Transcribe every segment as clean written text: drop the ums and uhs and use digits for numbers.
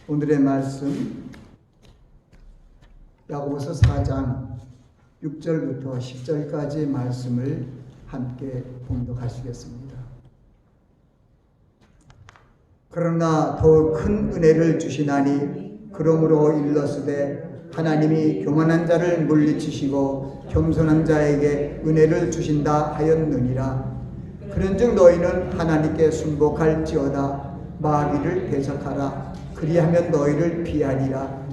오늘의 말씀 야고보서 4장 6절부터 10절까지의 말씀을 함께 봉독하시겠습니다. 그러나 더욱 큰 은혜를 주시나니 그러므로 일러스되 하나님이 교만한 자를 물리치시고 겸손한 자에게 은혜를 주신다 하였느니라. 그런즉 너희는 하나님께 순복할지어다. 마귀를 대적하라. 그리하면 너희를 피하리라.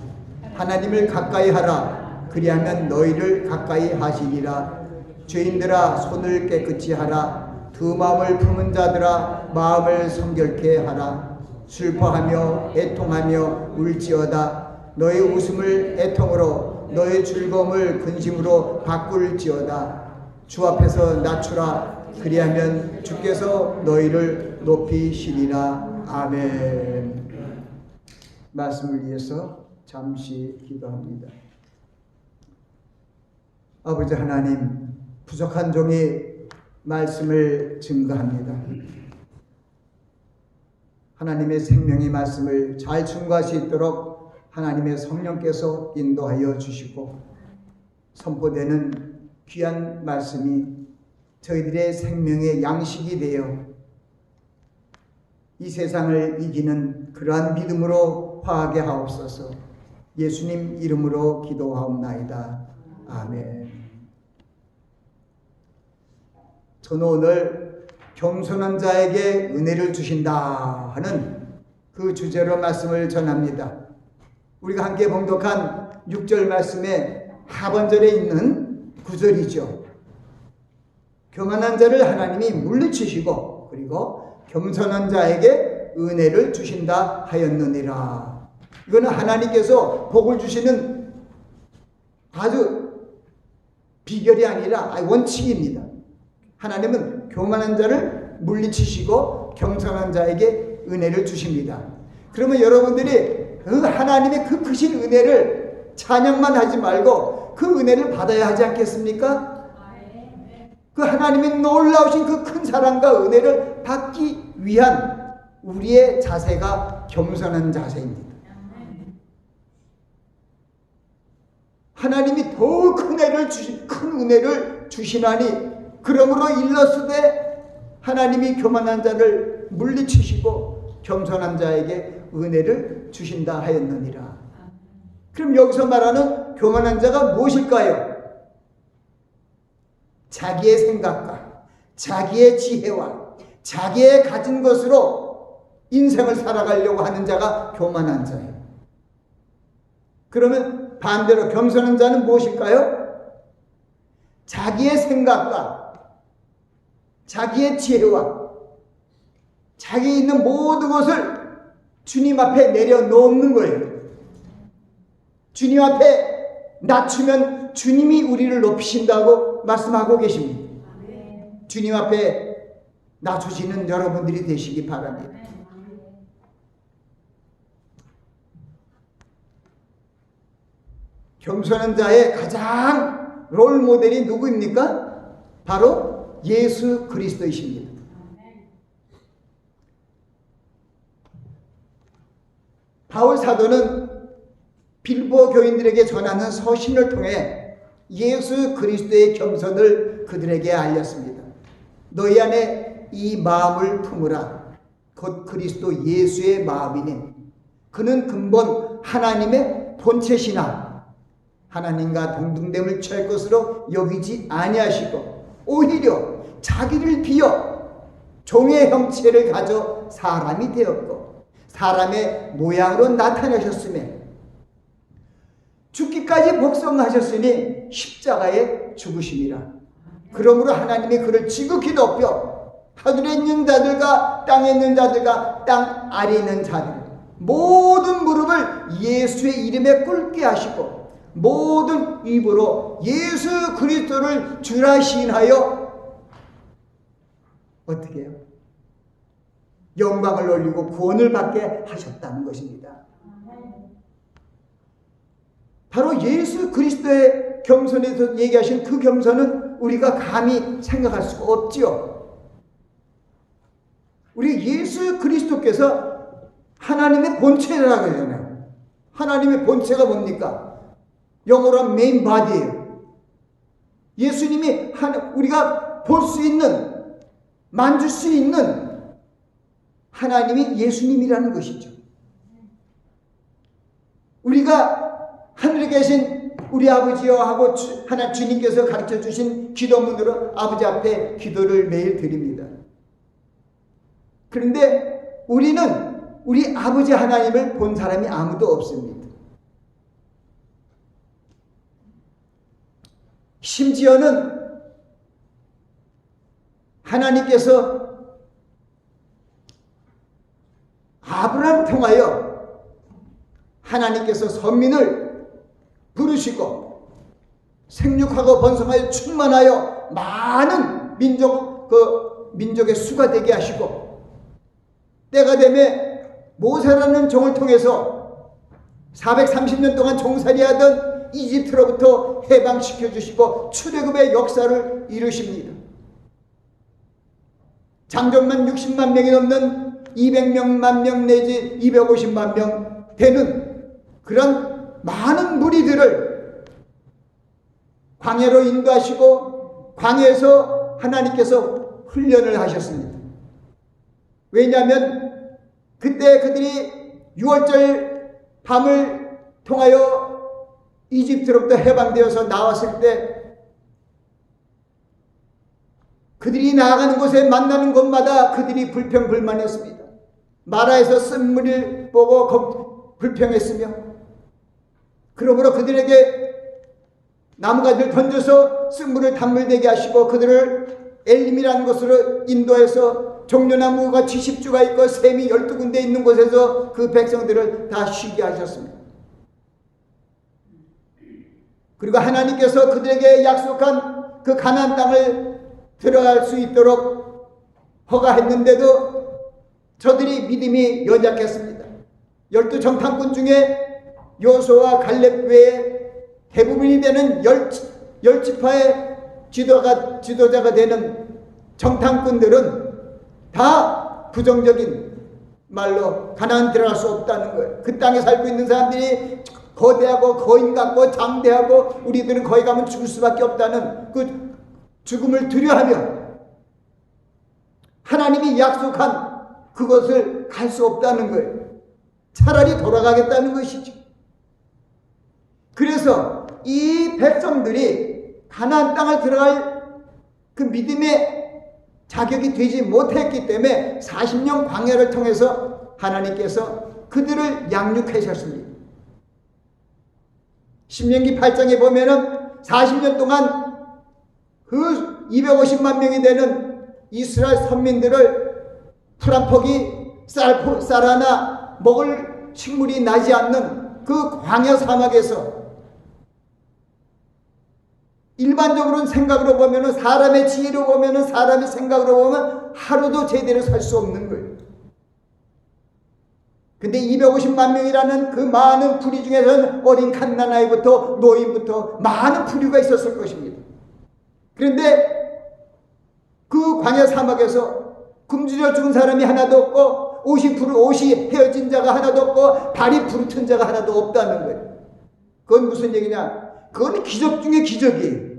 하나님을 가까이 하라. 그리하면 너희를 가까이 하시리라. 죄인들아 손을 깨끗이 하라. 두 마음을 품은 자들아 마음을 성결케 하라. 슬퍼하며 애통하며 울지어다. 너희 웃음을 애통으로 너희 즐거움을 근심으로 바꿀지어다. 주 앞에서 낮추라. 그리하면 주께서 너희를 높이시리라. 아멘. 말씀을 위해서 잠시 기도합니다. 아버지 하나님, 부족한 종이 말씀을 증거합니다. 하나님의 생명의 말씀을 잘 증거할 수 있도록 하나님의 성령께서 인도하여 주시고 선포되는 귀한 말씀이 저희들의 생명의 양식이 되어 이 세상을 이기는 그러한 믿음으로 화하게 하옵소서. 예수님 이름으로 기도하옵나이다. 아멘. 저는 오늘 겸손한 자에게 은혜를 주신다 하는 그 주제로 말씀을 전합니다. 우리가 함께 봉독한 6절 말씀의 하반절에 있는 구절이죠. 교만한 자를 하나님이 물리치시고 그리고 겸손한 자에게 은혜를 주신다 하였느니라. 이거는 하나님께서 복을 주시는 아주 비결이 아니라 원칙입니다. 하나님은 교만한 자를 물리치시고 겸손한 자에게 은혜를 주십니다. 그러면 여러분들이 그 하나님의 그 크신 은혜를 찬양만 하지 말고 그 은혜를 받아야 하지 않겠습니까? 그 하나님의 놀라우신 그 큰 사랑과 은혜를 받기 위한 우리의 자세가 겸손한 자세입니다. 하나님이 더욱 큰 은혜를 주시나니 그러므로 일러스되 하나님이 교만한 자를 물리치시고 겸손한 자에게 은혜를 주신다 하였느니라. 그럼 여기서 말하는 교만한 자가 무엇일까요? 자기의 생각과 자기의 지혜와 자기의 가진 것으로 인생을 살아가려고 하는 자가 교만한 자예요. 그러면 반대로 겸손한 자는 무엇일까요? 자기의 생각과 자기의 지혜와 자기 있는 모든 것을 주님 앞에 내려놓는 거예요. 주님 앞에 낮추면 주님이 우리를 높이신다고 말씀하고 계십니다. 주님 앞에 낮추시는 여러분들이 되시기 바랍니다. 겸손한 자의 가장 롤 모델이 누구입니까? 바로 예수 그리스도이십니다. 바울 사도는 빌보 교인들에게 전하는 서신을 통해 예수 그리스도의 겸손을 그들에게 알렸습니다. 너희 안에 이 마음을 품으라. 곧 그리스도 예수의 마음이니 그는 근본 하나님의 본체시나 하나님과 동등됨을 취할 것으로 여기지 아니하시고 오히려 자기를 비어 종의 형체를 가져 사람이 되었고 사람의 모양으로 나타나셨으며 죽기까지 복종하셨으니 십자가에 죽으심이라. 그러므로 하나님이 그를 지극히 높여 하늘에 있는 자들과 땅에 있는 자들과 땅 아래에 있는 자들 모든 무릎을 예수의 이름에 꿇게 하시고 모든 입으로 예수 그리스도를 주라 시인하여 어떻게 해요? 영광을 올리고 구원을 받게 하셨다는 것입니다. 바로 예수 그리스도의 겸손에서 얘기하신 그 겸손은 우리가 감히 생각할 수가 없지요. 우리 예수 그리스도께서 하나님의 본체라고 하잖아요. 하나님의 본체가 뭡니까? 영어로 메인 바디예요. 예수님이 우리가 볼 수 있는, 만질 수 있는 하나님이 예수님이라는 것이죠. 우리가 하늘에 계신 우리 아버지여 하고 주님께서 가르쳐 주신 기도문으로 아버지 앞에 기도를 매일 드립니다. 그런데 우리는 우리 아버지 하나님을 본 사람이 아무도 없습니다. 심지어는 하나님께서 아브라함을 통하여 하나님께서 선민을 부르시고 생육하고 번성하여 충만하여 많은 민족의 수가 되게 하시고 때가 되면 모세라는 종을 통해서 430년 동안 종살이하던 이집트로부터 해방시켜 주시고 출애굽의 역사를 이루십니다. 장정만 60만 명이 넘는 200만 명 내지 250만 명 되는 그런 많은 무리들을 광야로 인도하시고 광야에서 하나님께서 훈련을 하셨습니다. 왜냐하면 그때 그들이 6월절 밤을 통하여 이집트로부터 해방되어서 나왔을 때 그들이 나아가는 곳에 만나는 곳마다 그들이 불평불만했습니다. 마라에서 쓴물을 보고 불평했으며 그러므로 그들에게 나무가지를 던져서 쓴물을 단물되게 하시고 그들을 엘림이라는 곳으로 인도해서 종려나무가 70주가 있고 샘이 12군데 있는 곳에서 그 백성들을 다 쉬게 하셨습니다. 그리고 하나님께서 그들에게 약속한 그 가나안 땅을 들어갈 수 있도록 허가했는데도 저들이 믿음이 연약했습니다. 12정탐꾼 중에 요수아와 갈렙 외에 대부분이 되는 10지파의 지도자가 되는 정탐꾼들은 다 부정적인 말로 가나안 들어갈 수 없다는 거예요. 그 땅에 살고 있는 사람들이 거대하고 거인 같고 장대하고 우리들은 거기 가면 죽을 수밖에 없다는 그 죽음을 두려워하며 하나님이 약속한 그것을 갈 수 없다는 거예요. 차라리 돌아가겠다는 것이죠. 그래서 이 백성들이 가나안 땅을 들어갈 그 믿음의 자격이 되지 못했기 때문에 40년 광야를 통해서 하나님께서 그들을 양육하셨습니다. 신명기 8장에 보면은 40년 동안 그 250만 명이 되는 이스라엘 선민들을 풀 한 폭이 쌀 하나 먹을 식물이 나지 않는 그 광야 사막에서 일반적으로는 생각으로 보면은 사람의 지혜로 보면은 사람의 생각으로 보면 하루도 제대로 살 수 없는 거예요. 근데 250만 명이라는 그 많은 부리 중에서는 어린 갓난아이부터 노인부터 많은 부류가 있었을 것입니다. 그런데 그 광야 사막에서 굶주려 죽은 사람이 하나도 없고 옷이 헤어진 자가 하나도 없고 발이 부르튼 자가 하나도 없다는 거예요. 그건 무슨 얘기냐? 그건 기적 중에 기적이에요.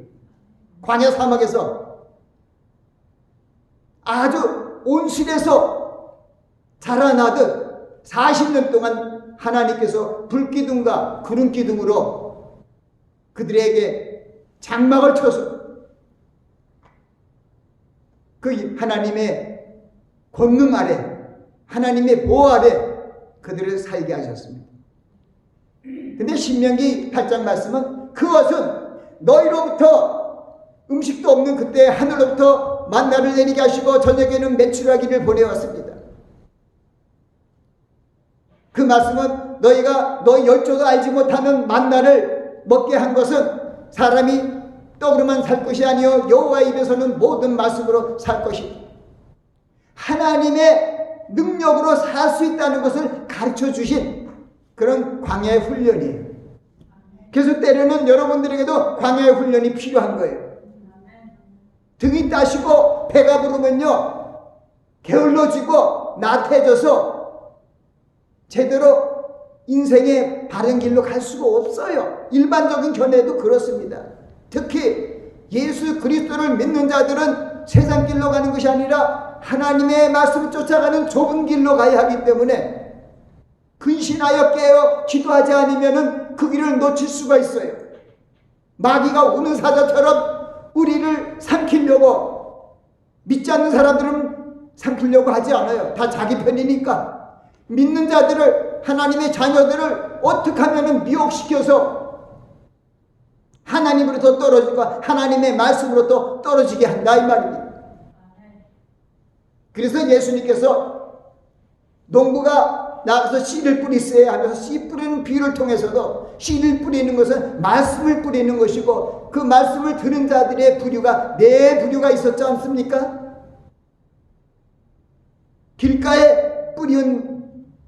광야 사막에서 아주 온실에서 자라나듯 40년 동안 하나님께서 불기둥과 구름기둥으로 그들에게 장막을 쳐서 그 하나님의 권능 아래 하나님의 보호 아래 그들을 살게 하셨습니다. 근데 신명기 8장 말씀은 그것은 너희로부터 음식도 없는 그때 하늘로부터 만나를 내리게 하시고 저녁에는 메추라기를 보내왔습니다. 그 말씀은 너희 열조도 알지 못하는 만나를 먹게 한 것은 사람이 떡으로만 살 것이 아니요 여호와 입에서는 모든 말씀으로 살 것이다. 하나님의 능력으로 살 수 있다는 것을 가르쳐 주신 그런 광야의 훈련이에요. 그래서 때로는 여러분들에게도 광야의 훈련이 필요한 거예요. 등이 따시고 배가 부르면요 게을러지고 나태해져서 제대로 인생의 바른 길로 갈 수가 없어요. 일반적인 견해도 그렇습니다. 특히 예수 그리스도를 믿는 자들은 세상 길로 가는 것이 아니라 하나님의 말씀을 쫓아가는 좁은 길로 가야 하기 때문에 근신하여 깨어 기도하지 않으면 그 길을 놓칠 수가 있어요. 마귀가 우는 사자처럼 우리를 삼키려고, 믿지 않는 사람들은 삼키려고 하지 않아요. 다 자기 편이니까. 믿는 자들을, 하나님의 자녀들을 어떻게 하면 미혹시켜서 하나님으로부터 떨어지고 하나님의 말씀으로부터 떨어지게 한다 이 말입니다. 그래서 예수님께서 농부가 나가서 씨를 뿌리세요 하면서 씨 뿌리는 비유를 통해서도 씨를 뿌리는 것은 말씀을 뿌리는 것이고 그 말씀을 들은 자들의 부류가 네 부류가 있었지 않습니까? 길가에 뿌린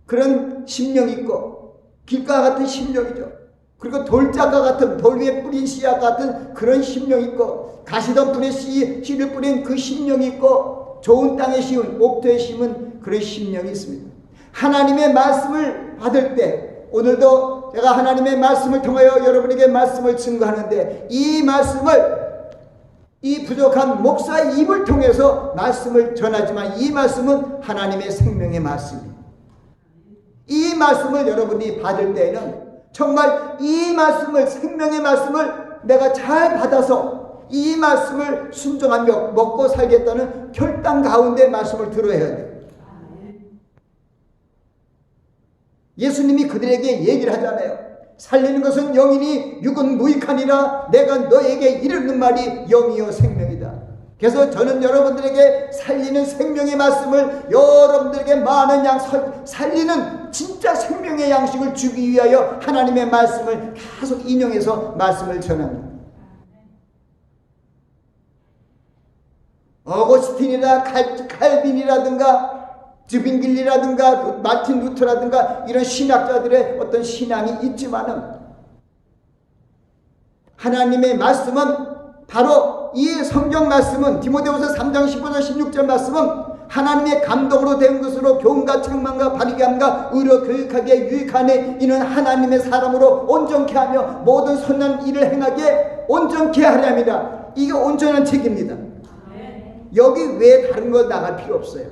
그런 심령이 있고 길가 같은 심령이죠. 그리고 돌짝과 같은, 돌 위에 뿌린 씨앗 같은 그런 심령이 있고 가시덤불에 씨를 뿌린 그 심령이 있고 좋은 땅에 심은, 옥토에 심은 그런 심령이 있습니다. 하나님의 말씀을 받을 때, 오늘도 제가 하나님의 말씀을 통하여 여러분에게 말씀을 증거하는데 이 말씀을, 이 부족한 목사의 입을 통해서 말씀을 전하지만 이 말씀은 하나님의 생명의 말씀입니다. 이 말씀을 여러분이 받을 때에는 정말 이 말씀을, 생명의 말씀을 내가 잘 받아서 이 말씀을 순종하며 먹고 살겠다는 결단 가운데 말씀을 들어야 돼요. 예수님이 그들에게 얘기를 하잖아요. 살리는 것은 영이니 육은 무익하니라. 내가 너에게 이르는 말이 영이요 생명이다. 그래서 저는 여러분들에게 살리는 생명의 말씀을, 여러분들에게 많은 양 살리는 진짜 생명의 양식을 주기 위하여 하나님의 말씀을 계속 인용해서 말씀을 전합니다. 어거스틴이나 칼빈이라든가 즈빙길리라든가 마틴 루터라든가 이런 신학자들의 어떤 신앙이 있지만은 하나님의 말씀은, 바로 이 성경 말씀은, 디모데후서 3장 15절 16절 말씀은 하나님의 감동으로 된 것으로 교훈과 책망과 바르게함과 의로 교육하기에 유익하니 이는 하나님의 사람으로 온전케 하며 모든 선한 일을 행하게 온전케 하렵니다. 이게 온전한 책입니다. 여기 외에 다른 거 나갈 필요 없어요.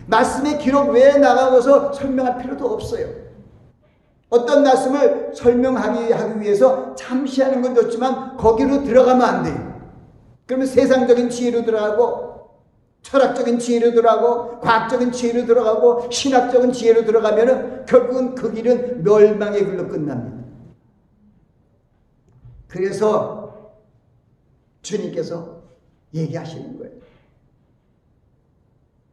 말씀의 기록 외에 나가서 설명할 필요도 없어요. 어떤 말씀을 설명하기 위해서 잠시 하는 건 좋지만 거기로 들어가면 안 돼요. 그러면 세상적인 지혜로 들어가고 철학적인 지혜로 들어가고 과학적인 지혜로 들어가고 신학적인 지혜로 들어가면은 결국은 그 길은 멸망의 길로 끝납니다. 그래서 주님께서 얘기하시는 거예요.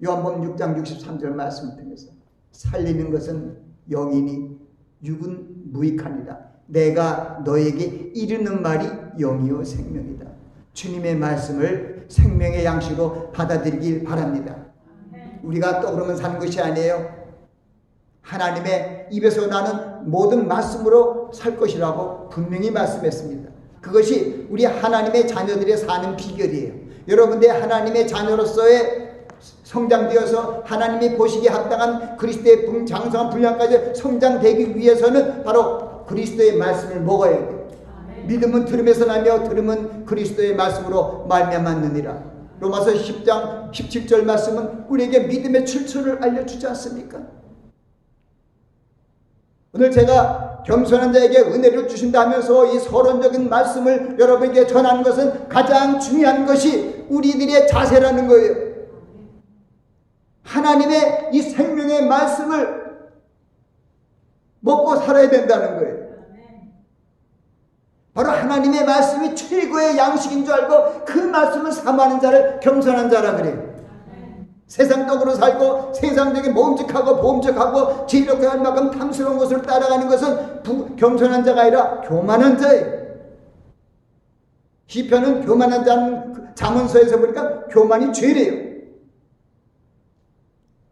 요한복음 6장 63절 말씀을 통해서 살리는 것은 영이니 육은 무익하니라. 내가 너에게 이르는 말이 영이요 생명이다. 주님의 말씀을 생명의 양식으로 받아들이길 바랍니다. 우리가 떠오르면 사는 것이 아니에요. 하나님의 입에서 나는 모든 말씀으로 살 것이라고 분명히 말씀했습니다. 그것이 우리 하나님의 자녀들의 사는 비결이에요. 여러분들 하나님의 자녀로서의 성장되어서 하나님이 보시기에 합당한 그리스도의 장성한 분량까지 성장되기 위해서는 바로 그리스도의 말씀을 먹어야 돼요. 믿음은 들음에서 나며 들음은 그리스도의 말씀으로 말미암았느니라. 로마서 10장 17절 말씀은 우리에게 믿음의 출처를 알려주지 않습니까? 오늘 제가 겸손한 자에게 은혜를 주신다 하면서 이 서론적인 말씀을 여러분에게 전하는 것은 가장 중요한 것이 우리들의 자세라는 거예요. 하나님의 이 생명의 말씀을 먹고 살아야 된다는 거예요. 바로 하나님의 말씀이 최고의 양식인 줄 알고 그 말씀을 사모하는 자를 겸손한 자라 그래요. 세상 떡으로 살고 세상적인 모험직하고 보험직하고 지혜롭게 할 만큼 탐스러운 것을 따라가는 것은 겸손한 자가 아니라 교만한 자예요. 시편은 교만한 자는 잠언서에서 보니까 교만이 죄래요.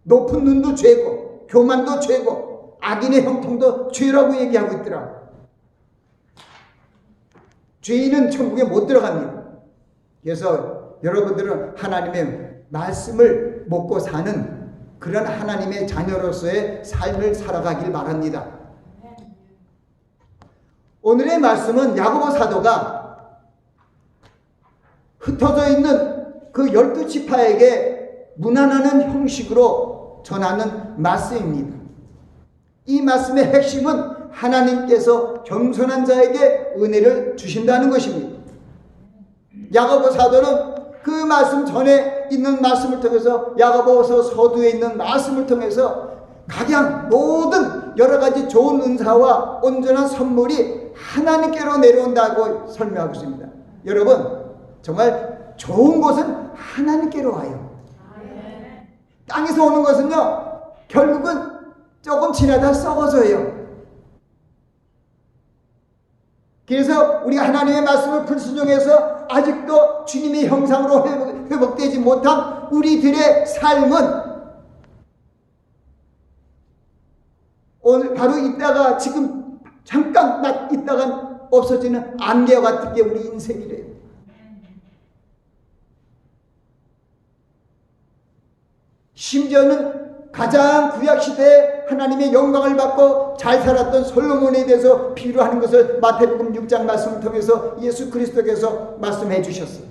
높은 눈도 죄고 교만도 죄고 악인의 형통도 죄라고 얘기하고 있더라. 죄인은 천국에 못 들어갑니다. 그래서 여러분들은 하나님의 말씀을 먹고 사는 그런 하나님의 자녀로서의 삶을 살아가길 바랍니다. 오늘의 말씀은 야고보 사도가 흩어져 있는 그 12지파에게 문안하는 형식으로 전하는 말씀입니다. 이 말씀의 핵심은 하나님께서 겸손한 자에게 은혜를 주신다는 것입니다. 야고보 사도는 그 말씀 전에 있는 말씀을 통해서, 야고보서 서두에 있는 말씀을 통해서 각양 모든 여러 가지 좋은 은사와 온전한 선물이 하나님께로 내려온다고 설명하고 있습니다. 여러분, 정말 좋은 것은 하나님께로 와요. 땅에서 오는 것은요, 결국은 조금 지나다 썩어져요. 그래서 우리가 하나님의 말씀을 불순종해서 아직도 주님의 형상으로 회복되지 못한 우리들의 삶은 오늘 바로 있다가 지금 잠깐 있다가 없어지는 안개와 같은 게 우리 인생이래요. 심지어는 가장 구약시대에 하나님의 영광을 받고 잘 살았던 솔로몬에 대해서 비유하는 것을 마태복음 6장 말씀을 통해서 예수 그리스도께서 말씀해 주셨어요.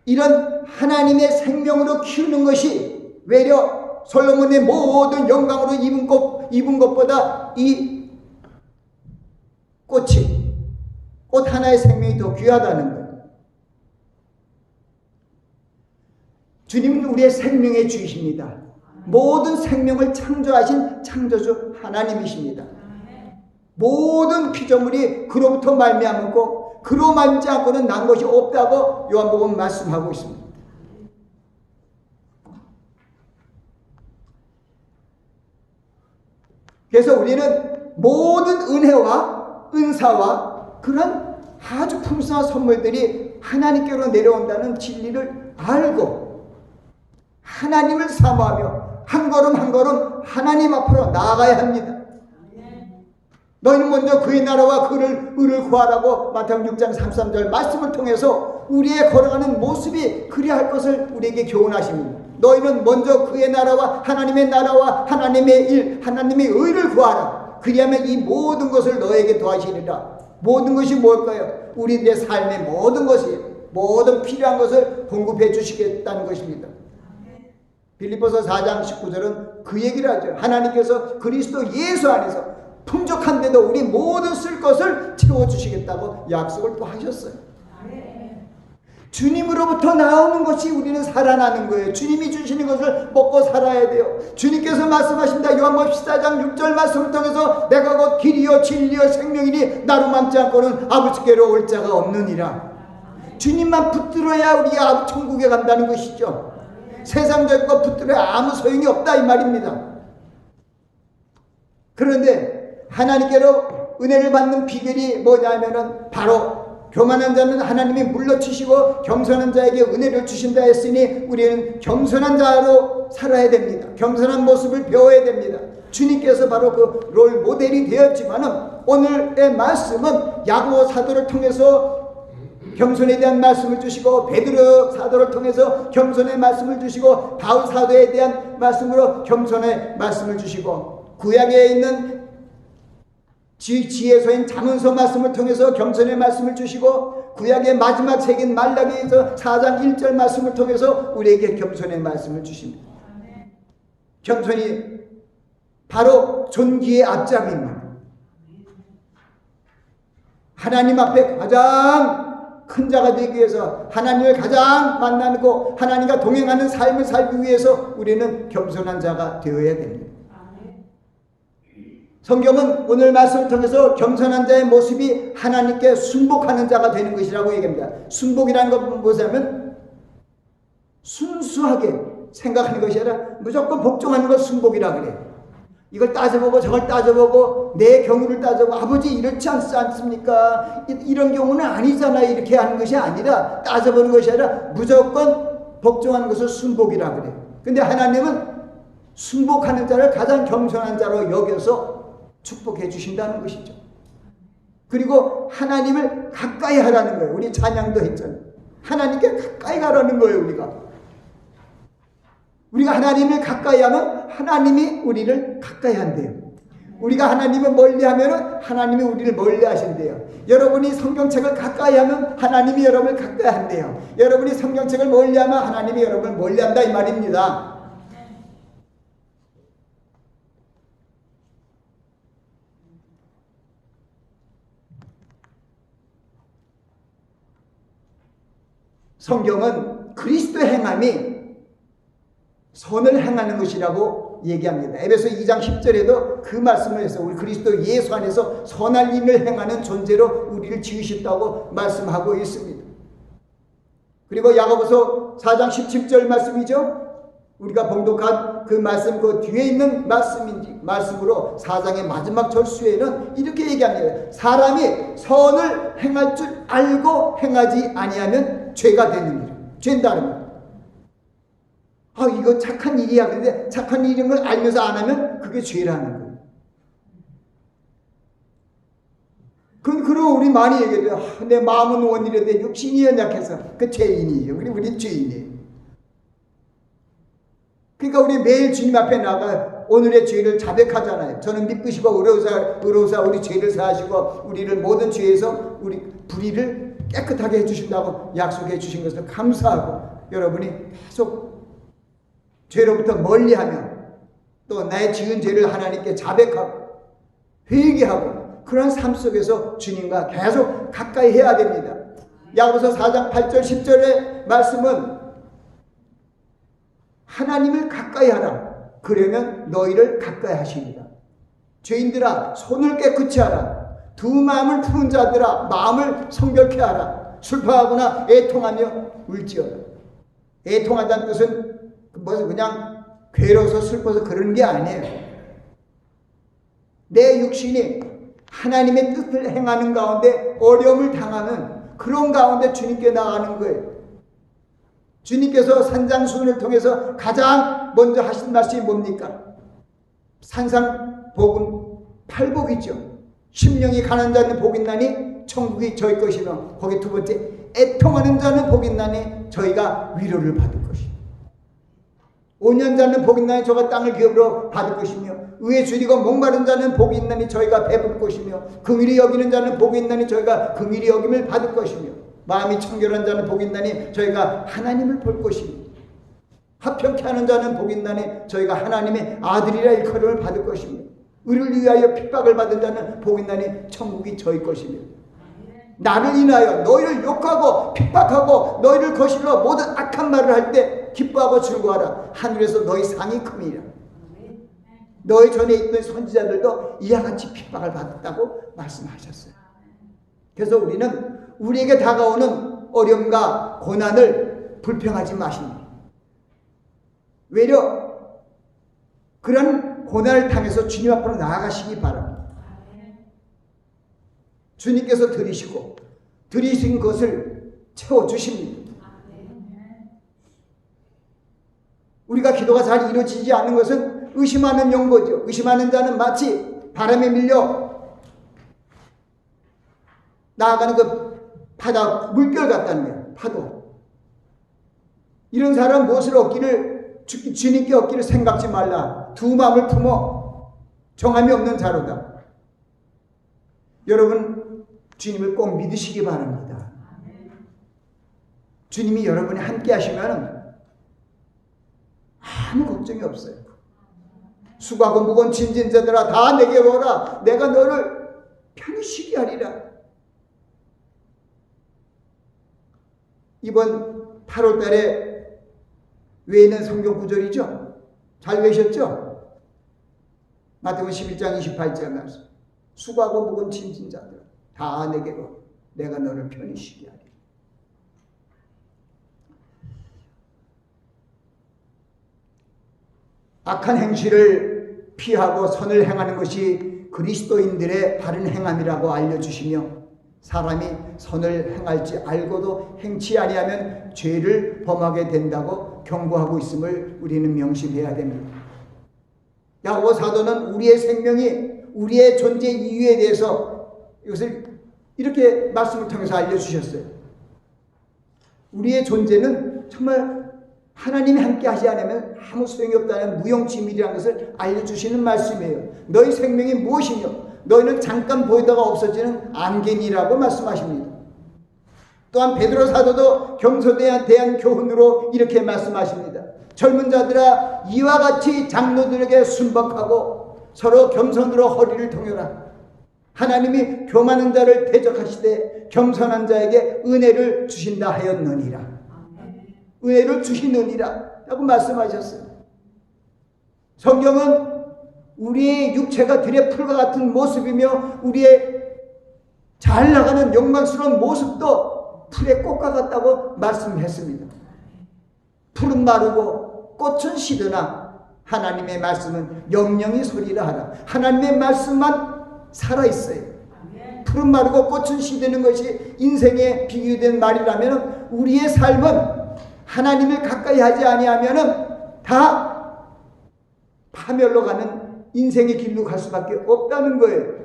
이런 하나님의 생명으로 키우는 것이 외려 솔로몬의 모든 영광으로 입은 것보다 이 꽃 하나의 생명이 더 귀하다는 거예요. 주님은 우리의 생명의 주이십니다. 모든 생명을 창조하신 창조주 하나님이십니다. 모든 피조물이 그로부터 말미암았고 그로 말미암지 않고는 난 것이 없다고 요한복음 말씀하고 있습니다. 그래서 우리는 모든 은혜와 은사와 그런 아주 풍성한 선물들이 하나님께로 내려온다는 진리를 알고 하나님을 사모하며 한 걸음 한 걸음 하나님 앞으로 나아가야 합니다. 너희는 먼저 그의 나라와 그를 의를 구하라고 마태복음 6장 33절 말씀을 통해서 우리의 걸어가는 모습이 그리할 것을 우리에게 교훈하십니다. 너희는 먼저 그의 나라와 하나님의 일, 하나님의 의를 구하라. 그리하면 이 모든 것을 너에게 더하시리라. 모든 것이 뭘까요? 우리들의 삶의 모든 것이, 모든 필요한 것을 공급해 주시겠다는 것입니다. 빌립보서 4장 19절은 그 얘기를 하죠. 하나님께서 그리스도 예수 안에서 풍족한데도 우리 모든 쓸 것을 채워주시겠다고 약속을 또 하셨어요. 주님으로부터 나오는 것이 우리는 살아나는 거예요. 주님이 주시는 것을 먹고 살아야 돼요. 주님께서 말씀하십니다. 요한복음 14장 6절 말씀을 통해서 내가 곧 길이요 진리요 생명이니 나로 맘지 않고는 아버지께로 올 자가 없느니라. 주님만 붙들어야 우리가 천국에 간다는 것이죠. 세상적인 것 붙들어야 아무 소용이 없다 이 말입니다. 그런데 하나님께로 은혜를 받는 비결이 뭐냐면은 바로 교만한 자는 하나님이 물러치시고 겸손한 자에게 은혜를 주신다 했으니 우리는 겸손한 자로 살아야 됩니다. 겸손한 모습을 배워야 됩니다. 주님께서 바로 그 롤 모델이 되었지만은 오늘의 말씀은 야고보 사도를 통해서 겸손에 대한 말씀을 주시고 베드로 사도를 통해서 겸손의 말씀을 주시고 바울 사도에 대한 말씀으로 겸손의 말씀을 주시고 구약에 있는 지혜서인 잠언서 말씀을 통해서 겸손의 말씀을 주시고 구약의 마지막 책인 말라기에서 4장 1절 말씀을 통해서 우리에게 겸손의 말씀을 주십니다. 겸손이 바로 존귀의 앞잡이입니다. 하나님 앞에 가장 큰 자가 되기 위해서 하나님을 가장 만나고 하나님과 동행하는 삶을 살기 위해서 우리는 겸손한 자가 되어야 됩니다. 성경은 오늘 말씀을 통해서 겸손한 자의 모습이 하나님께 순복하는 자가 되는 것이라고 얘기합니다. 순복이라는 것은 뭐냐면 순수하게 생각하는 것이 아니라 무조건 복종하는 걸 순복이라 그래요. 이걸 따져보고 저걸 따져보고 내 경우를 따져보고 아버지 이렇지 않습니까? 이런 경우는 아니잖아요. 이렇게 하는 것이 아니라 따져보는 것이 아니라 무조건 복종하는 것을 순복이라 그래요. 근데 하나님은 순복하는 자를 가장 겸손한 자로 여겨서 축복해 주신다는 것이죠. 그리고 하나님을 가까이 하라는 거예요. 우리 찬양도 했잖아요. 하나님께 가까이 가라는 거예요. 우리가 우리가 하나님을 가까이 하면 하나님이 우리를 가까이 한대요. 우리가 하나님을 멀리하면 하나님이 우리를 멀리하신대요. 여러분이 성경책을 가까이 하면 하나님이 여러분을 가까이 한대요. 여러분이 성경책을 멀리하면 하나님이 여러분을 멀리한다 이 말입니다. 성경은 그리스도의 행함이 선을 행하는 것이라고 얘기합니다. 에베소 2장 10절에도 그 말씀을 해서 우리 그리스도 예수 안에서 선할 일을 행하는 존재로 우리를 지으셨다고 말씀하고 있습니다. 그리고 야고보서 4장 17절 말씀이죠. 우리가 봉독한 그 말씀 그 뒤에 있는 말씀으로 4장의 마지막 절수에는 이렇게 얘기합니다. 사람이 선을 행할 줄 알고 행하지 아니하면 죄가 되는 일. 죄다는 것. 이거 착한 일이야. 그런데 착한 일인 걸 알면서 안 하면 그게 죄라는 거예요. 그리고 우리 많이 얘기해요. 내 마음은 원이라도 육신이 연약해서 그 죄인이에요. 우리 죄인이에요. 그러니까 우리 매일 주님 앞에 나가 오늘의 죄를 자백하잖아요. 저는 미쁘시고 의로우사 우리 죄를 사하시고 우리를 모든 죄에서 우리 불의를 깨끗하게 해주신다고 약속해 주신 것을 감사하고 여러분이 계속 죄로부터 멀리하며 또 나의 지은 죄를 하나님께 자백하고 회개하고 그런 삶 속에서 주님과 계속 가까이 해야 됩니다. 야고보서 4장 8절 10절의 말씀은 하나님을 가까이 하라. 그러면 너희를 가까이 하시리라. 죄인들아 손을 깨끗이 하라. 두 마음을 푸는 자들아 마음을 성결케 하라. 슬퍼하거나 애통하며 울지어라. 애통하다는 뜻은 그냥 괴로워서 슬퍼서 그러는 게 아니에요. 내 육신이 하나님의 뜻을 행하는 가운데 어려움을 당하는 그런 가운데 주님께 나가는 거예요. 주님께서 산장수훈을 통해서 가장 먼저 하신 말씀이 뭡니까? 산상복음 8복이죠. 심령이 가난한 자는 복이 있나니 천국이 저희 것이며 거기 두 번째 애통하는 자는 복이 있나니 저희가 위로를 받을 것이며 5년 자는 복이 있나니 저가 땅을 기업으로 받을 것이며 의에 줄이고 목마른 자는 복이 있나니 저희가 배부를 것이며 긍휼히 여기는 자는 복이 있나니 저희가 긍휼히 여김을 받을 것이며 마음이 청결한 자는 복이 있나니 저희가 하나님을 볼 것이며 화평케 하는 자는 복이 있나니 저희가 하나님의 아들이라 일컬음을 받을 것이며 의를 위하여 핍박을 받은 자는 복이 있나니 천국이 저희 것이며 나를 인하여 너희를 욕하고 핍박하고 너희를 거슬러 모든 악한 말을 할 때 기뻐하고 즐거워하라. 하늘에서 너희 상이 큼이라. 너희 전에 있던 선지자들도 이와 같이 핍박을 받았다고 말씀하셨어요. 그래서 우리는 우리에게 다가오는 어려움과 고난을 불평하지 마십니다. 외려 그런 고난을 당해서 주님 앞으로 나아가시기 바랍니다. 주님께서 드리신 것을 채워주십니다. 우리가 기도가 잘 이루어지지 않는 것은 의심하는 용거죠. 의심하는 자는 마치 바람에 밀려 나아가는 그 바다 물결 같다는 거예요. 파도. 이런 사람 무엇을 얻기를 주님께 얻기를 생각지 말라. 두 마음을 품어 정함이 없는 자로다. 여러분 주님을 꼭 믿으시기 바랍니다. 주님이 여러분이 함께 하시면 아무 걱정이 없어요. 수고하고 무거운 짐진 자들아 다 내게 오라. 내가 너를 편히 쉬게 하리라. 이번 8월 달에 외에는 성경 구절이죠. 잘 외우셨죠? 마태복음 11장 28절 말씀. 수고하고 무거운 짐진 자들아 다 내게로 내가 너를 편히 쉬게 하리라. 악한 행실을 피하고 선을 행하는 것이 그리스도인들의 바른 행함이라고 알려주시며 사람이 선을 행할지 알고도 행치 아니하면 죄를 범하게 된다고 경고하고 있음을 우리는 명심해야 됩니다. 야고보 사도는 우리의 생명이 우리의 존재 이유에 대해서 이것을 이렇게 말씀을 통해서 알려주셨어요. 우리의 존재는 정말 하나님이 함께 하지 않으면 아무 소용이 없다는 무용지밀이라는 것을 알려주시는 말씀이에요. 너희 생명이 무엇이며 너희는 잠깐 보이다가 없어지는 안개니라고 말씀하십니다. 또한 베드로 사도도 겸손에 대한 교훈으로 이렇게 말씀하십니다. 젊은 자들아, 이와 같이 장로들에게 순박하고 서로 겸손으로 허리를 동여라. 하나님이 교만한 자를 대적하시되 겸손한 자에게 은혜를 주신다 하였느니라. 은혜를 주시느니라 라고 말씀하셨어요. 성경은 우리의 육체가 들의 풀과 같은 모습이며 우리의 잘 나가는 영광스러운 모습도 풀의 꽃과 같다고 말씀했습니다. 풀은 마르고 꽃은 시드나 하나님의 말씀은 영영이 소리라 하라. 하나님의 말씀만 살아있어요. 풀은 마르고 꽃은 시드는 것이 인생에 비유된 말이라면 우리의 삶은 하나님을 가까이 하지 아니하면 다 파멸로 가는 인생의 길로 갈 수밖에 없다는 거예요.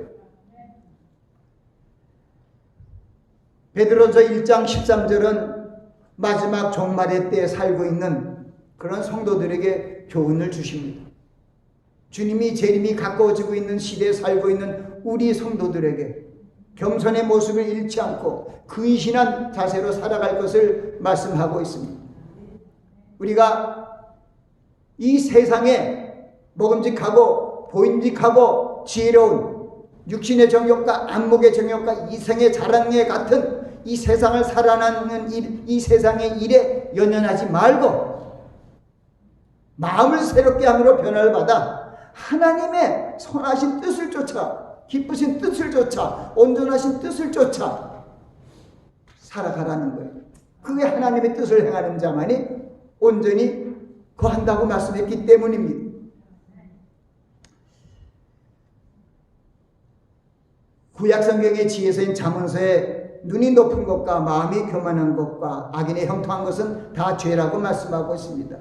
베드로서 1장 13절은 마지막 종말의 때에 살고 있는 그런 성도들에게 교훈을 주십니다. 주님이 재림이 가까워지고 있는 시대에 살고 있는 우리 성도들에게 겸손의 모습을 잃지 않고 근신한 자세로 살아갈 것을 말씀하고 있습니다. 우리가 이 세상에 먹음직하고 보임직하고 지혜로운 육신의 정욕과 안목의 정욕과 이생의 자랑에 같은 이 세상을 살아나는 이 세상의 일에 연연하지 말고 마음을 새롭게 함으로 변화를 받아 하나님의 선하신 뜻을 쫓아 기쁘신 뜻을 쫓아 온전하신 뜻을 쫓아 살아가라는 거예요. 그게 하나님의 뜻을 행하는 자만이 온전히 거한다고 말씀했기 때문입니다. 구약성경의 지혜서인 잠언서에 눈이 높은 것과 마음이 교만한 것과 악인의 형통한 것은 다 죄라고 말씀하고 있습니다.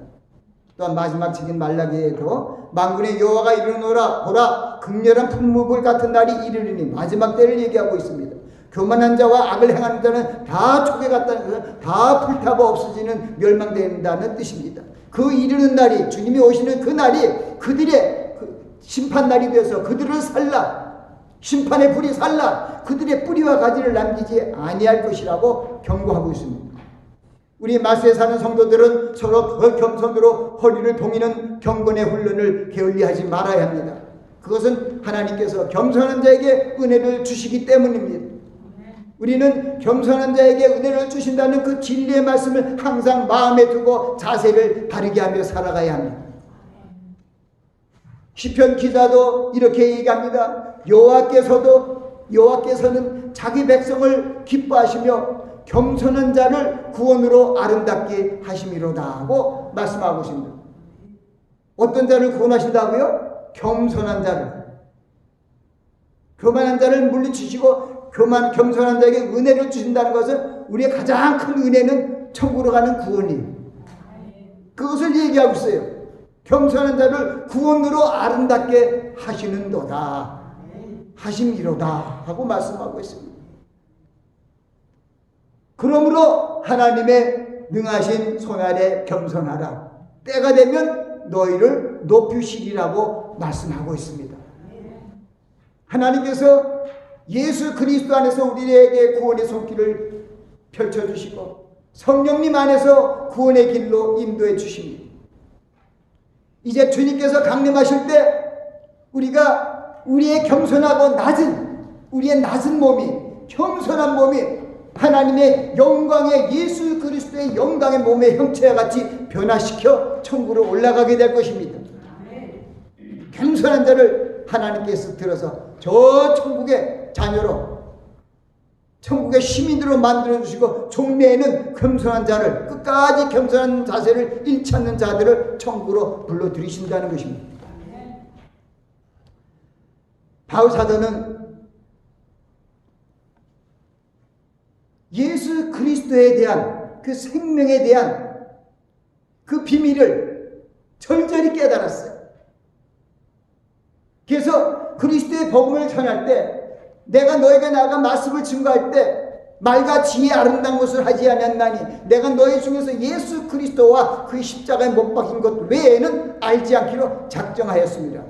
또한 마지막 책인 말라기에도 만군의 여호와가 이르노라 보라 극렬한 풍무불 같은 날이 이르리니 마지막 때를 얘기하고 있습니다. 교만한 자와 악을 행하는 자는 다 촉에 갔다는 것은 다 불타고 없어지는 멸망된다는 뜻입니다. 그 이르는 날이 주님이 오시는 그 날이 그들의 심판 날이 되어서 그들을 살라 심판의 불이 살라 그들의 뿌리와 가지를 남기지 아니할 것이라고 경고하고 있습니다. 우리 마스에 사는 성도들은 서로 겸손으로 허리를 동이는 경건의 훈련을 게을리하지 말아야 합니다. 그것은 하나님께서 겸손한 자에게 은혜를 주시기 때문입니다. 우리는 겸손한 자에게 은혜를 주신다는 그 진리의 말씀을 항상 마음에 두고 자세를 바르게 하며 살아가야 합니다. 시편 기자도 이렇게 얘기합니다. 여호와께서는 자기 백성을 기뻐하시며 겸손한 자를 구원으로 아름답게 하심이로다 하고 말씀하고 있습니다. 어떤 자를 구원하신다고요? 겸손한 자를. 교만한 자를 물리치시고 겸손한 자에게 은혜를 주신다는 것은 우리의 가장 큰 은혜는 천국으로 가는 구원이에요. 그것을 얘기하고 있어요. 겸손한 자를 구원으로 아름답게 하시는도다. 하심이로다 하고 말씀하고 있습니다. 그러므로 하나님의 능하신 손 아래 겸손하라. 때가 되면 너희를 높이시리라고 말씀하고 있습니다. 하나님께서 예수 그리스도 안에서 우리에게 구원의 손길을 펼쳐주시고 성령님 안에서 구원의 길로 인도해 주십니다. 이제 주님께서 강림하실 때 우리가 우리의 겸손하고 우리의 낮은 몸이 겸손한 몸이 하나님의 영광의 예수 그리스도의 영광의 몸의 형체와 같이 변화시켜 천국으로 올라가게 될 것입니다. 겸손한 자를 하나님께서 들어서 저 천국의 자녀로 천국의 시민으로 만들어주시고 종래에는 겸손한 자를 끝까지 겸손한 자세를 잃지 않는 자들을 천국으로 불러들이신다는 것입니다. 바울 사도는 예수 그리스도에 대한 그 생명에 대한 그 비밀을 철저히 깨달았어요. 그래서 그리스도의 복음을 전할 때 내가 너에게 나아가 말씀을 증거할 때 말과 지혜 아름다운 것을 하지 아니하나니 내가 너희 중에서 예수 그리스도와 그 십자가에 못 박힌 것 외에는 알지 않기로 작정하였습니다.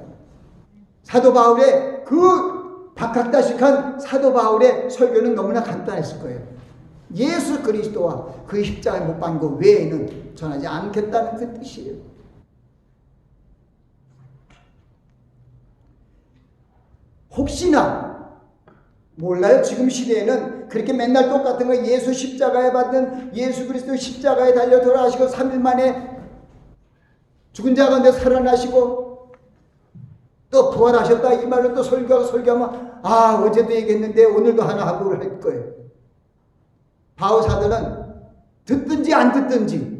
사도 바울의 그 박학다식한 사도 바울의 설교는 너무나 간단했을 거예요. 예수 그리스도와 그 십자가에 못 박힌 것 외에는 전하지 않겠다는 그 뜻이에요. 혹시나 몰라요. 지금 시대에는 그렇게 맨날 똑같은 거 예수 십자가에 받은 예수 그리스도 십자가에 달려 돌아가시고 3일 만에 죽은 자 가운데 살아나시고 또 부활하셨다 이 말을 또 설교하면 아 어제도 얘기했는데 오늘도 하나 하고 할 거예요. 바울 사도는 듣든지 안 듣든지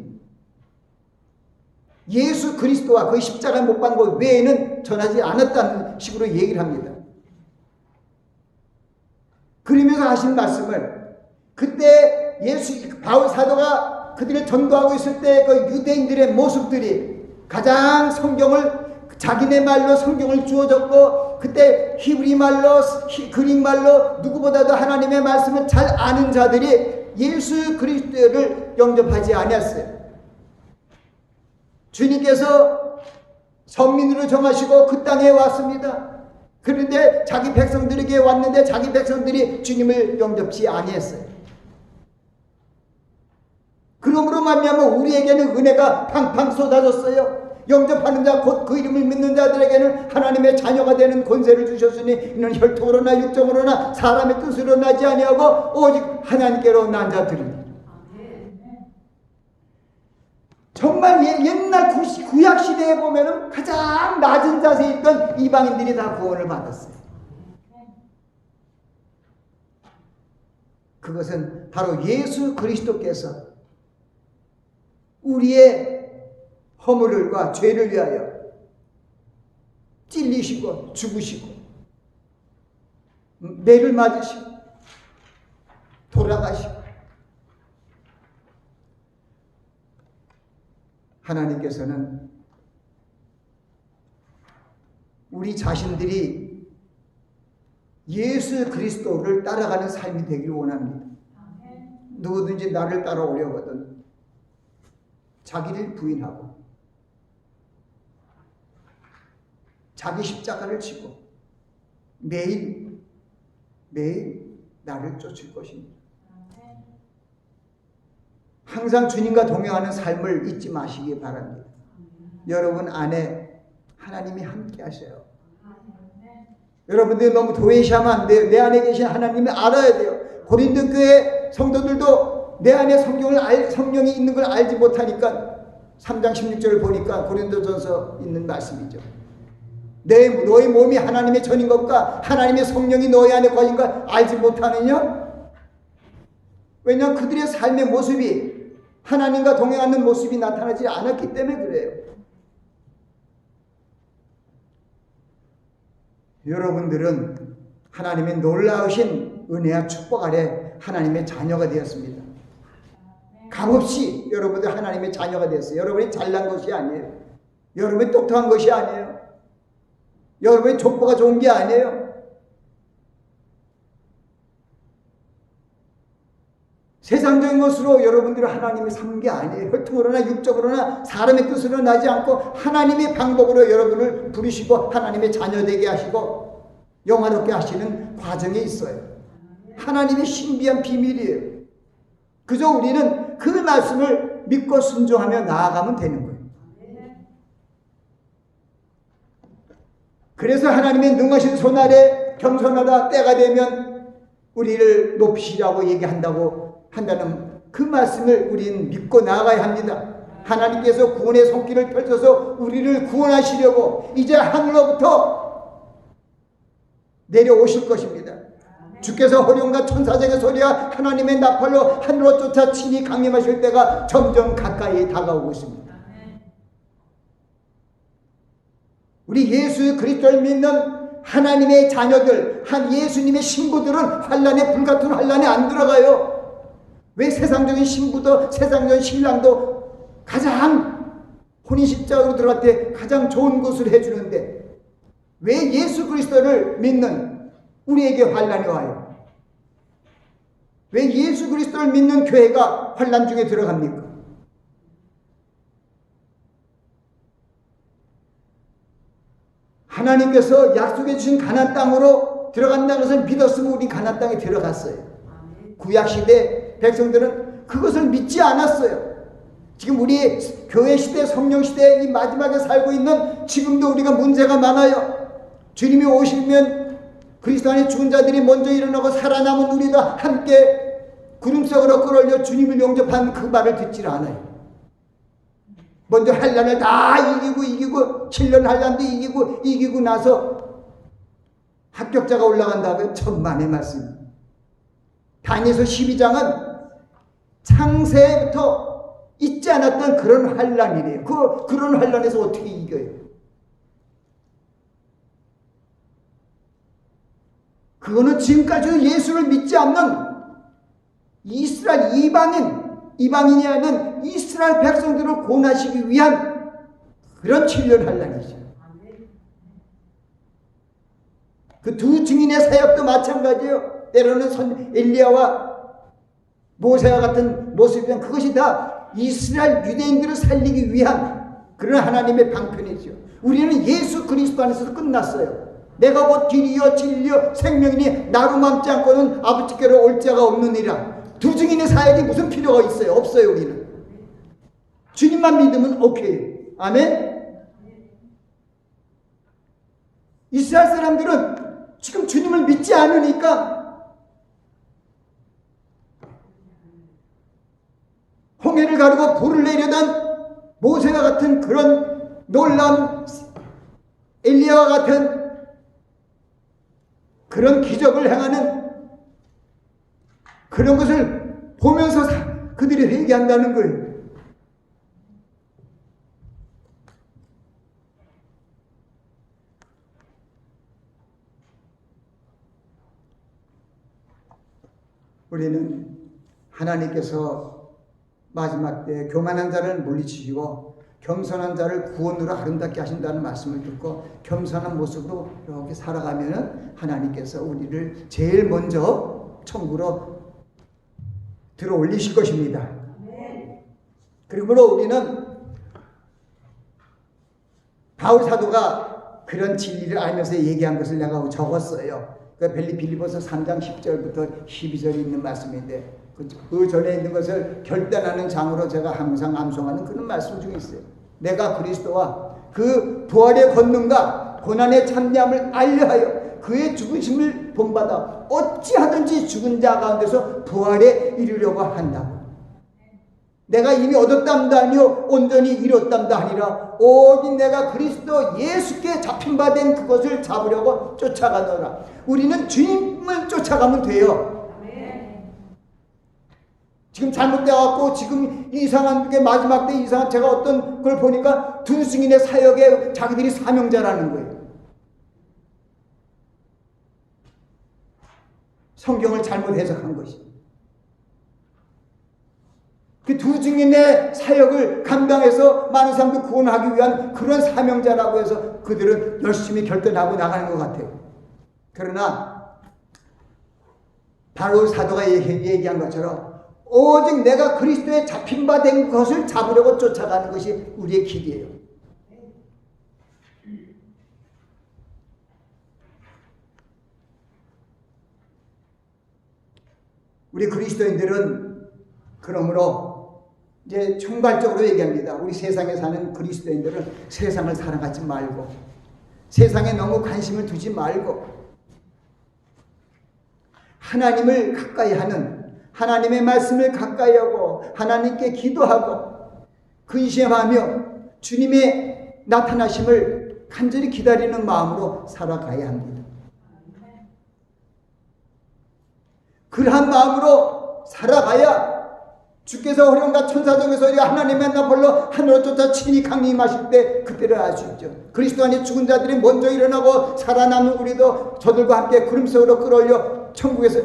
예수 그리스도와 그 십자가에 못 박은 것 외에는 전하지 않았다는 식으로 얘기를 합니다. 그러면서 하신 말씀을 그때 바울 사도가 그들을 전도하고 있을 때 그 유대인들의 모습들이 가장 성경을 자기네 말로 성경을 주어졌고 그때 히브리 말로 그릭 말로 누구보다도 하나님의 말씀을 잘 아는 자들이 예수 그리스도를 영접하지 아니했어요. 주님께서 선민으로 정하시고 그 땅에 왔습니다. 그런데 자기 백성들에게 왔는데 자기 백성들이 주님을 영접치 아니했어요. 그러므로 말미암아 우리에게는 은혜가 팡팡 쏟아졌어요. 영접하는 자 곧 그 이름을 믿는 자들에게는 하나님의 자녀가 되는 권세를 주셨으니 이는 혈통으로나 육정으로나 사람의 뜻으로 나지 아니하고 오직 하나님께로 난 자들입니다. 정말 옛날 구약 시대에 보면은 가장 낮은 자세에 있던 이방인들이 다 구원을 받았어요. 그것은 바로 예수 그리스도께서 우리의 허물과 죄를 위하여 찔리시고 죽으시고 매를 맞으시고 돌아가시고 하나님께서는 우리 자신들이 예수 그리스도를 따라가는 삶이 되길 원합니다. 누구든지 나를 따라오려거든 자기를 부인하고 자기 십자가를 지고 매일 나를 쫓을 것입니다. 항상 주님과 동행하는 삶을 잊지 마시기 바랍니다. 여러분 안에 하나님이 함께 하셔요. 여러분들 너무 도외시하면 안 돼요. 내 안에 계신 하나님을 알아야 돼요. 고린도 교회 성도들도 내 안에 성령이 있는 걸 알지 못하니까 3장 16절을 보니까 고린도전서 있는 말씀이죠. 너희 몸이 하나님의 전인 것과 하나님의 성령이 너희 안에 거하신 걸 알지 못하느냐? 왜냐하면 그들의 삶의 모습이 하나님과 동행하는 모습이 나타나지 않았기 때문에 그래요. 여러분들은 하나님의 놀라우신 은혜와 축복 아래 하나님의 자녀가 되었습니다. 값없이 여러분들 하나님의 자녀가 되었어요. 여러분이 잘난 것이 아니에요. 여러분이 똑똑한 것이 아니에요. 여러분이 족보가 좋은 게 아니에요. 세상적인 것으로 여러분들을 하나님이 삼은 게 아니에요. 혈통으로나 육적으로나 사람의 뜻으로 나지 않고 하나님의 방법으로 여러분을 부르시고 하나님의 자녀 되게 하시고 영화롭게 하시는 과정에 있어요. 하나님의 신비한 비밀이에요. 그저 우리는 그 말씀을 믿고 순종하며 나아가면 되는 거예요. 그래서 하나님의 능하신 손 아래 겸손하다 때가 되면 우리를 높이시라고 한다는 그 말씀을 우리는 믿고 나아가야 합니다. 하나님께서 구원의 손길을 펼쳐서 우리를 구원하시려고 이제 하늘로부터 내려오실 것입니다. 주께서 호령과 천사장의 소리와 하나님의 나팔로 하늘로 쫓아 친히 강림하실 때가 점점 가까이 다가오고 있습니다. 우리 예수 그리스도를 믿는 하나님의 자녀들, 예수님의 신부들은 환란에 불같은 환란에 안 들어가요. 왜 세상적인 신부도 세상적인 신랑도 가장 혼인신장으로 들어갈 때 가장 좋은 것을 해주는데 왜 예수 그리스도를 믿는 우리에게 환란이 와요? 왜 예수 그리스도를 믿는 교회가 환난 중에 들어갑니까? 하나님께서 약속해 주신 가나안 땅으로 들어간다는 것을 믿었으면 우리 가나안 땅에 들어갔어요. 구약시대 백성들은 그것을 믿지 않았어요. 지금 우리 교회 시대, 성령 시대 이 마지막에 살고 있는 지금도 우리가 문제가 많아요. 주님이 오시면 그리스도 안에 죽은 자들이 먼저 일어나고 살아남은 우리도 함께 구름 속으로 끌어올려 주님을 영접한 그 말을 듣질 않아요. 먼저 환난을 다 이기고 7년 환난도 이기고 나서 합격자가 올라간 다음에 천만의 말씀. 다니엘서 12장은 창세부터 있지 않았던 그런 환난이래요. 그런 환난에서 어떻게 이겨요? 그거는 지금까지도 예수를 믿지 않는 이스라엘 이방인이 아닌 이스라엘 백성들을 구원하시기 위한 그런 7년 환난이죠. 그 두 증인의 사역도 마찬가지예요. 때로는 엘리야와 모세와 같은 모습이면 그것이 다 이스라엘 유대인들을 살리기 위한 그런 하나님의 방편이죠. 우리는 예수 그리스도 안에서 끝났어요. 내가 곧 길이요 진리요 생명이니 나로 맘지 않고는 아버지께로 올 자가 없느니라. 두 증인의 사역이 무슨 필요가 있어요? 없어요. 우리는 주님만 믿으면 오케이. 아멘. 이스라엘 사람들은 지금 주님을 믿지 않으니까 홍해를 가르고 불을 내려던 모세와 같은 그런 놀라운 엘리야와 같은 그런 기적을 행하는 그런 것을 보면서 그들이 회개한다는 거예요. 우리는 하나님께서 마지막 때 교만한 자를 물리치시고 겸손한 자를 구원으로 아름답게 하신다는 말씀을 듣고 겸손한 모습으로 이렇게 살아가면 하나님께서 우리를 제일 먼저 천국으로 들어 올리실 것입니다. 그러므로 우리는 바울 사도가 그런 진리를 알면서 얘기한 것을 내가 적었어요. 그 빌립보서 3장 10절부터 12절이 있는 말씀인데 그 전에 있는 것을 결단하는 장으로 제가 항상 암송하는 그런 말씀 중에 있어요. 내가 그리스도와 그 부활의 권능과 고난의 참여함을 알려하여 그의 죽으심을 본받아 어찌하든지 죽은 자 가운데서 부활에 이르려고 한다. 내가 이미 얻었담도 아니요 온전히 이뤘담도 아니라 오직 내가 그리스도 예수께 잡힌 바 된 그것을 잡으려고 쫓아가노라. 우리는 주님을 쫓아가면 돼요. 지금 잘못되어갖고 지금 이상한 게 마지막 때 이상한 제가 어떤 걸 보니까 두 증인의 사역에 자기들이 사명자라는 거예요. 성경을 잘못 해석한 것이. 그 두 증인의 사역을 감당해서 많은 사람들 구원하기 위한 그런 사명자라고 해서 그들은 열심히 결단하고 나가는 것 같아요. 그러나 바로 사도가 얘기한 것처럼 오직 내가 그리스도에 잡힌 바 된 것을 잡으려고 쫓아가는 것이 우리의 길이에요. 우리 그리스도인들은 그러므로 이제 총괄적으로 얘기합니다. 우리 세상에 사는 그리스도인들은 세상을 사랑하지 말고 세상에 너무 관심을 두지 말고 하나님을 가까이 하는 하나님의 말씀을 가까이 하고 하나님께 기도하고 근심하며 주님의 나타나심을 간절히 기다리는 마음으로 살아가야 합니다. 그러한 마음으로 살아가야 주께서 호령과 천사들에서 하나님 만나 벌러 하늘로 쫓아 친히 강림하실 때 그때를 알 수 있죠. 그리스도 안에 죽은 자들이 먼저 일어나고 살아남은 우리도 저들과 함께 구름 속으로 끌어올려 천국에서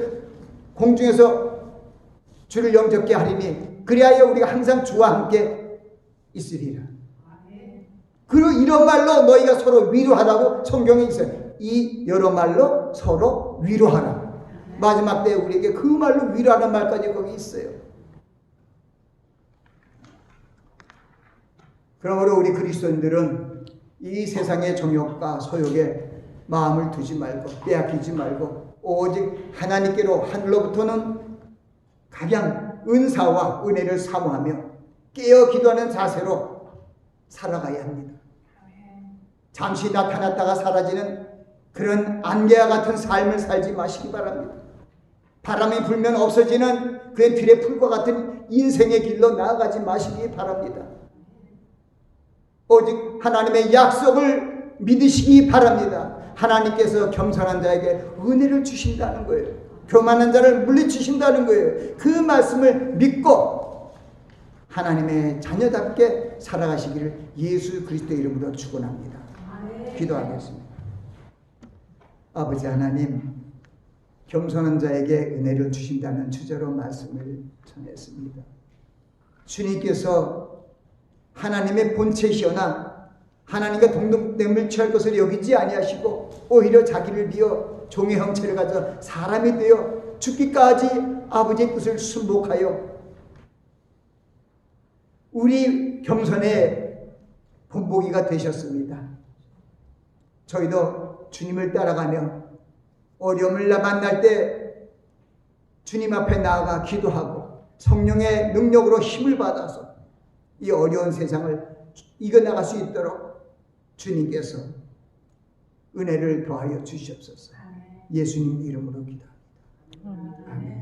공중에서 주를 영접게 하리니 그리하여 우리가 항상 주와 함께 있으리라. 그리고 이런 말로 너희가 서로 위로하라고 성경에 있어요. 이 여러 말로 서로 위로하라. 마지막 때에 우리에게 그 말로 위로하는 말까지 거기 있어요. 그러므로 우리 그리스도인들은 이 세상의 정욕과 소욕에 마음을 두지 말고 빼앗기지 말고 오직 하나님께로 하늘로부터는 가장 은사와 은혜를 사모하며 깨어 기도하는 자세로 살아가야 합니다. 잠시 나타났다가 사라지는 그런 안개와 같은 삶을 살지 마시기 바랍니다. 바람이 불면 없어지는 그 들의 풀과 같은 인생의 길로 나아가지 마시기 바랍니다. 오직 하나님의 약속을 믿으시기 바랍니다. 하나님께서 겸손한 자에게 은혜를 주신다는 거예요. 교만한 자를 물리치신다는 거예요. 그 말씀을 믿고 하나님의 자녀답게 살아가시기를 예수 그리스도의 이름으로 축원합니다. 기도하겠습니다. 아버지 하나님, 겸손한 자에게 은혜를 주신다는 주제로 말씀을 전했습니다. 주님께서 하나님의 본체시오나 하나님과 동등됨을 취할 것을 여기지 아니하시고 오히려 자기를 비어 종의 형체를 가져 사람이 되어 죽기까지 아버지의 뜻을 순복하여 우리 겸손의 본보기가 되셨습니다. 저희도 주님을 따라가며 어려움을 만날 때 주님 앞에 나아가 기도하고 성령의 능력으로 힘을 받아서 이 어려운 세상을 이겨나갈 수 있도록 주님께서 은혜를 더하여 주시옵소서. 예수님 이름으로 기도합니다. 아멘.